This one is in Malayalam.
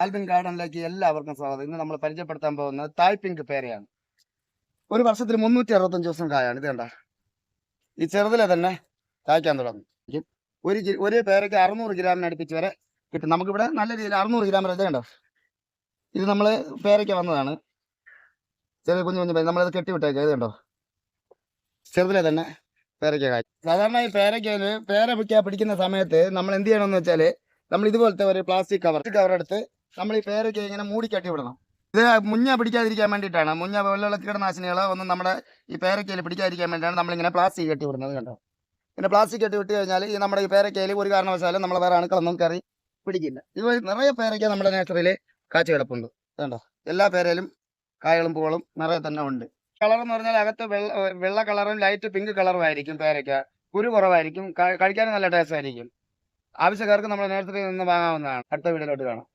ആൽബിൻ ഗാർഡനിലേക്ക് എല്ലാവർക്കും സ്വാഗതം. ഇന്ന് നമ്മൾ പരിചയപ്പെടുത്താൻ പോകുന്നത് തായ് പിങ്ക് പേരയാണ്. ഒരു വർഷത്തിൽ 365 ദിവസം കായാണ്. ഇത് കണ്ട ഈ ചെറുതിലെ തന്നെ കായ്ക്കാൻ തുടങ്ങും. ഒരു പേരയ്ക്ക് 600 ഗ്രാമിന് അടുപ്പിച്ച് വരെ കിട്ടും. നമുക്കിവിടെ നല്ല രീതിയിൽ 600 ഗ്രാം വരെ. ഇത് കണ്ടോ, ഇത് നമ്മൾ പേരയ്ക്ക് വന്നതാണ്. ചെറിയ കുഞ്ഞു കുഞ്ഞു നമ്മളത് കെട്ടിവിട്ടേക്കുക. ഇത് കണ്ടോ, ചെറുതിലെ തന്നെ പേരയ്ക്ക കായ്. സാധാരണ ഈ പേര പിടിക്കുന്ന സമയത്ത് നമ്മൾ എന്ത് ചെയ്യണമെന്ന് വെച്ചാൽ, നമ്മൾ ഇതുപോലത്തെ ഒരു പ്ലാസ്റ്റിക് കവർ എടുത്ത് നമ്മൾ ഈ പേരയ്ക്ക ഇങ്ങനെ മൂടി കെട്ടി വിടണം. ഇത് മുഞ്ഞ പിടിക്കാതിരിക്കാൻ വേണ്ടിയിട്ടാണ്. മുഞ്ഞ പോലുള്ള കീടനാശിനികളോ ഒന്നും നമ്മുടെ ഈ പേരയ്ക്കയിൽ പിടിക്കാതിരിക്കാൻ വേണ്ടിയിട്ടാണ് നമ്മളിങ്ങനെ പ്ലാസ്റ്റിക് കെട്ടി വിടുന്നത്. കണ്ടോ, പിന്നെ പ്ലാസ്റ്റിക് കെട്ടി വിട്ട് കഴിഞ്ഞാൽ ഈ നമ്മുടെ ഈ പേരയ്ക്കയിൽ ഒരു കാരണവശാലും നമ്മൾ വേറെ അണുക്കളൊന്നും കയറി പിടിക്കില്ല. ഇത് നിറയെ പേരയ്ക്ക നമ്മുടെ നേച്ചറിൽ കാച്ചു കിടപ്പുണ്ട്. കണ്ടോ, എല്ലാ പേരയിലും കായകളും പൂകളും നിറയെ തന്നെ ഉണ്ട്. കളർ എന്ന് പറഞ്ഞാൽ അകത്ത് വെള്ള കളറും ലൈറ്റ് പിങ്ക് കളറും ആയിരിക്കും പേരയ്ക്ക. കുരു കുറവായിരിക്കും, കഴിക്കാനും നല്ല ടേസ്റ്റ് ആയിരിക്കും. ആവശ്യക്കാർക്ക് നമ്മുടെ നേഴ്സറിയിൽ നിന്ന് വാങ്ങാവുന്നതാണ്. അടുത്ത വീഡിയോയിലോട്ട് കാണാം.